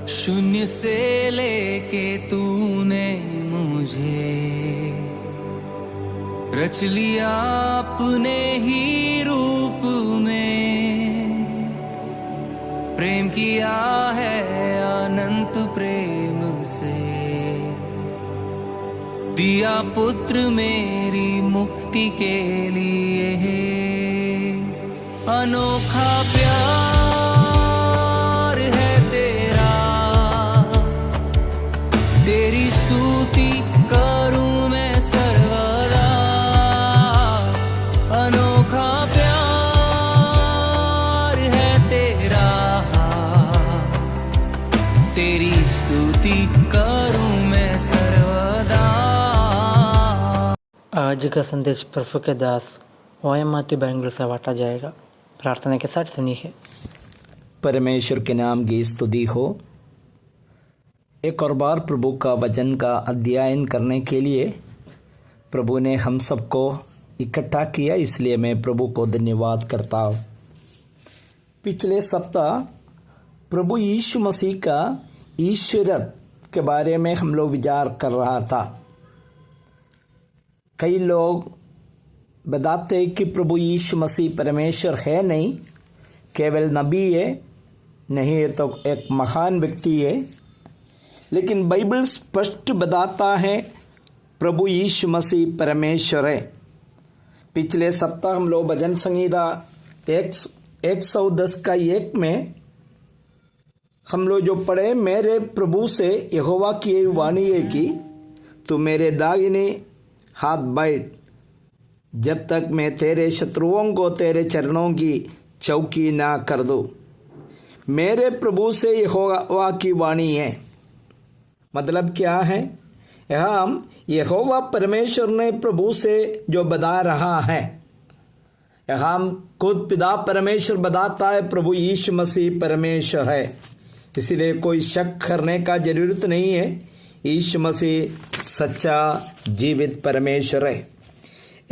शून्य से लेके तूने मुझे रच लिया अपने ही रूप में। प्रेम किया है अनंत प्रेम से, दिया पुत्र मेरी मुक्ति के लिए। अनोखा प्यार है तेरा, तेरी स्तुति करूं मैं सर्वदा। अनोखा प्यार है तेरा, तेरी स्तुति करूं मैं सर्वदा। आज का संदेश प्रभु के दास ओएम मैथ्यू बेंगलुरु से बांटा जाएगा। प्रार्थना के साथ सुनिए। परमेश्वर के नाम की स्तुति हो। एक और बार प्रभु का वचन का अध्ययन करने के लिए प्रभु ने हम सबको इकट्ठा किया, इसलिए मैं प्रभु को धन्यवाद करता हूँ। पिछले सप्ताह प्रभु यीशु मसीह का ईश्वरत के बारे में हम लोग विचार कर रहा था। कई लोग बताते हैं कि प्रभु यीशु मसीह परमेश्वर है नहीं, केवल नबी है, नहीं है तो एक महान व्यक्ति है। लेकिन बाइबल स्पष्ट बताता है प्रभु यीशु मसीह परमेश्वर है। पिछले सप्ताह हम लोग भजन संहिता 110 का 1 में हम लोग जो पढ़े, मेरे प्रभु से यहोवा की यही वाणी है कि तू मेरे दाहिने हाथ बैठ, जब तक मैं तेरे शत्रुओं को तेरे चरणों की चौकी ना कर दूं। मेरे प्रभु से यहोवा की वाणी है। मतलब क्या है? यहाँ यहोवा परमेश्वर ने प्रभु से जो बता रहा है, यहाँ खुद पिता परमेश्वर बताता है प्रभु यीशु मसीह परमेश्वर है। इसीलिए कोई शक करने का जरूरत नहीं है, यीशु मसीह सच्चा जीवित परमेश्वर है।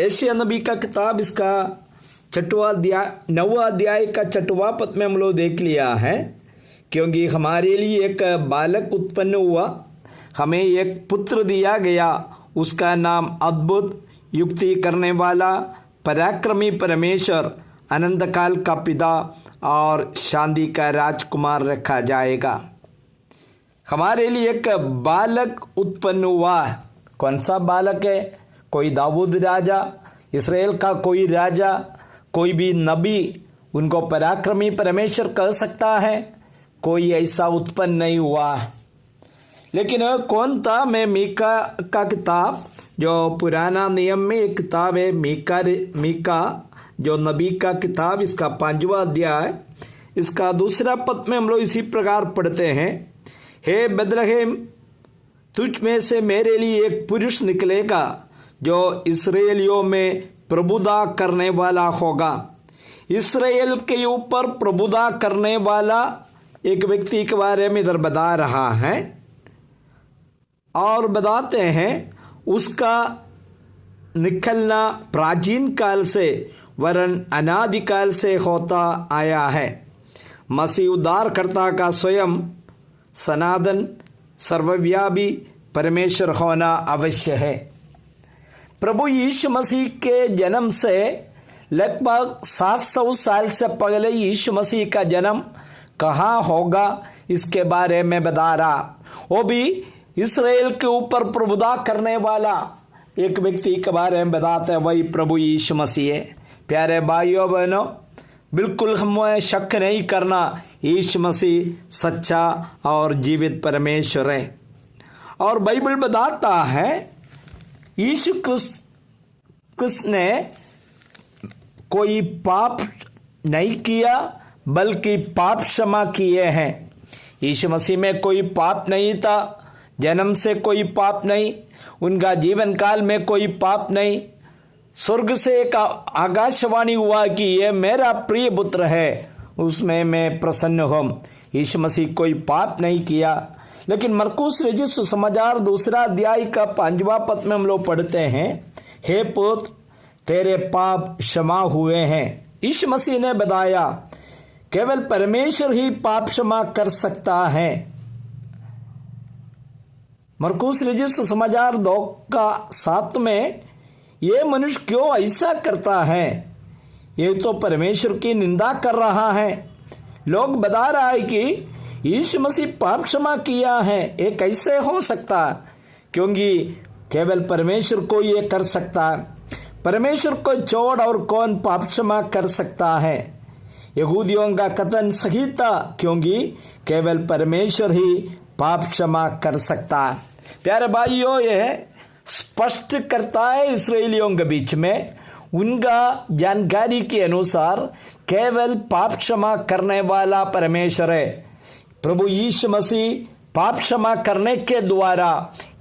यशायाह नबी का किताब इसका 9वां अध्याय का 6वां पद में हम लोग देख लिया है। क्योंकि हमारे लिए एक बालक उत्पन्न हुआ, हमें एक पुत्र दिया गया, उसका नाम अद्भुत, युक्ति करने वाला, पराक्रमी परमेश्वर, अनंत काल का पिता और शांति का राजकुमार रखा जाएगा। हमारे लिए एक बालक उत्पन्न हुआ। कौन सा बालक है? कोई दाऊद राजा, इस्राएल का कोई राजा, कोई भी नबी उनको पराक्रमी परमेश्वर कह सकता है? कोई ऐसा उत्पन्न नहीं हुआ। लेकिन कौन था? मैं मीका का किताब, जो पुराना नियम में एक किताब है, मीका जो नबी का किताब, इसका 5वां अध्याय, इसका 2 पद में हम लोग इसी प्रकार पढ़ते हैं। हे बेथलेहम, तुझ में से मेरे लिए एक पुरुष निकलेगा जो इस्राएलियों में प्रभुता करने वाला होगा। इस्राएल के ऊपर प्रभुता करने वाला एक व्यक्ति के बारे में इधर बता रहा है और बताते हैं उसका निकलना प्राचीन काल से वरन अनादिकाल से होता आया है। मसीह उद्धारकर्ता का स्वयं सनातन सर्वव्यापी परमेश्वर होना अवश्य है। प्रभु यीशु मसीह के जन्म से लगभग 700 साल से पहले यीशु मसीह का जन्म कहाँ होगा इसके बारे में बता रहा। वो भी इस्राएल के ऊपर प्रभुता करने वाला एक व्यक्ति के बारे में बताते हैं, वही प्रभु यीशु मसीह है। प्यारे भाइयों बहनों, बिल्कुल हमें शक नहीं करना, यीशु मसीह सच्चा और जीवित परमेश्वर है। और बाइबल बताता है यीशु क्रिस्त ने कोई पाप नहीं किया बल्कि पाप क्षमा किए हैं। यीशु मसीह में कोई पाप नहीं था, जन्म से कोई पाप नहीं, उनका जीवन काल में कोई पाप नहीं। स्वर्ग से एक आकाशवाणी हुआ कि यह मेरा प्रिय पुत्र है, उसमें मैं प्रसन्न हूँ। यीशु मसीह कोई पाप नहीं किया। लेकिन मरकुस रचित सुसमाचार 2 अध्याय का 5वां पद में हम लोग पढ़ते हैं, हे पुत्र तेरे पाप क्षमा हुए हैं। यीशु मसीह ने बताया केवल परमेश्वर ही पाप क्षमा कर सकता है। मरकुस रजिस्टर समाचार 2:7 में ये मनुष्य क्यों ऐसा करता है, ये तो परमेश्वर की निंदा कर रहा है। लोग बता रहा है कि यीशु मसीह पाप क्षमा किया है, ये कैसे हो सकता, क्योंकि केवल परमेश्वर को ये कर सकता। परमेश्वर को छोड़ और कौन पाप क्षमा कर सकता है। यहूदियों का कथन सही था, क्योंकि केवल परमेश्वर ही पाप क्षमा कर सकता। प्यारे भाइयों, यह स्पष्ट करता है इस्राएलियों के बीच में उनका जानकारी के अनुसार केवल पाप क्षमा करने वाला परमेश्वर है। प्रभु यीशु मसीह पाप क्षमा करने के द्वारा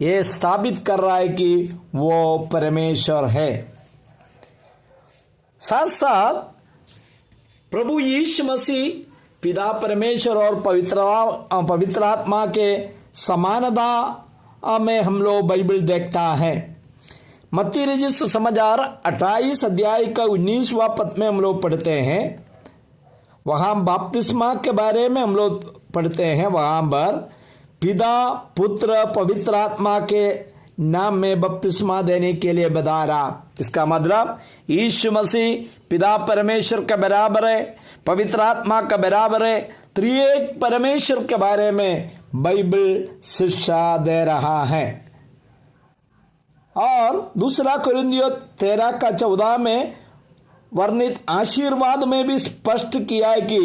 यह स्थापित कर रहा है कि वो परमेश्वर है। साथ साथ प्रभु यीशु मसीह पिता परमेश्वर और पवित्र आत्मा के समानता में हम लोग बाइबल देखता है। मत्ती रजिस्टर समाचार 28 अध्याय का 19वां पद में हम लोग पढ़ते हैं, वहां बपतिस्मा के बारे में हम लोग पढ़ते हैं। वहां पर पिता पुत्र पवित्र आत्मा के नाम में बपतिस्मा देने के लिए बता रहा। इसका मतलब यीशु मसीह पिता परमेश्वर के बराबर है, पवित्र आत्मा का बराबर है। त्रिएक परमेश्वर के बारे में बाइबल शिक्षा दे रहा है। और दूसरा कोरिन्थियों 13:14 में वर्णित आशीर्वाद में भी स्पष्ट किया है कि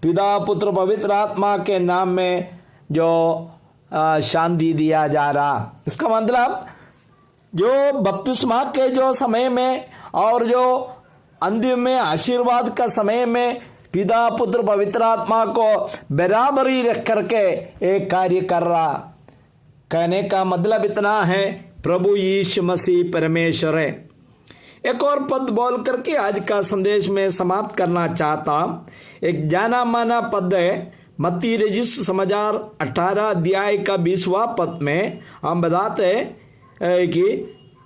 पिता पुत्र पवित्र आत्मा के नाम में जो शांति दिया जा रहा। इसका मतलब जो बपतिस्मा के जो समय में और जो अंतिम में आशीर्वाद का समय में पिता पुत्र पवित्र आत्मा को बराबरी रख करके एक कार्य कर रहा। कहने का मतलब इतना है, प्रभु यीशु मसीह परमेश्वर है। एक और पद बोल करके आज का संदेश में समाप्त करना चाहता। एक जाना माना पद है, मत्ती रजिस्टर समाचार 18 अध्याय का 20वां पद में हम बताते हैं कि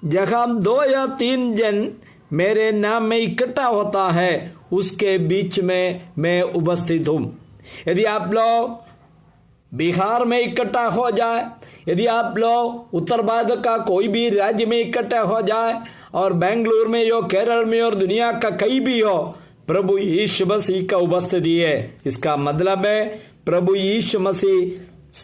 जहाँ 2 या 3 जन मेरे नाम में इकट्ठा होता है, उसके बीच में मैं उपस्थित हूँ। यदि आप लोग बिहार में इकट्ठा हो जाए, यदि आप लोग उत्तर भारत का कोई भी राज्य में इकट्ठा हो जाए, और बेंगलुरु में हो, केरल में और दुनिया का कहीं भी हो, प्रभु यीशु मसीह का उपस्थिति है। इसका मतलब है प्रभु यीशु मसीह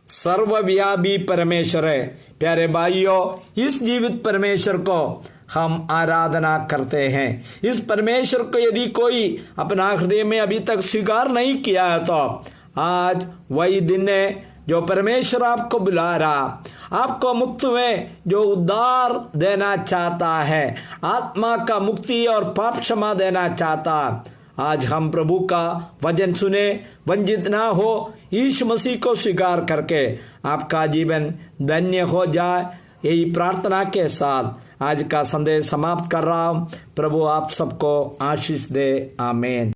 सर्वव्यापी परमेश्वर है। प्यारे भाइयों, इस जीवित परमेश्वर को हम आराधना करते हैं। इस परमेश्वर को यदि कोई अपना हृदय में अभी तक स्वीकार नहीं किया है, तो आज वही दिन है जो परमेश्वर आपको बुला रहा, आपको मुक्त में जो उद्धार देना चाहता है, आत्मा का मुक्ति और पाप क्षमा देना चाहता। आज हम प्रभु का वचन सुने, वंचित ना हो, यीशु मसीह को स्वीकार करके आपका जीवन धन्य हो जाए। यही प्रार्थना के साथ आज का संदेश समाप्त कर रहा हूँ। प्रभु आप सबको आशीष दे। आमीन।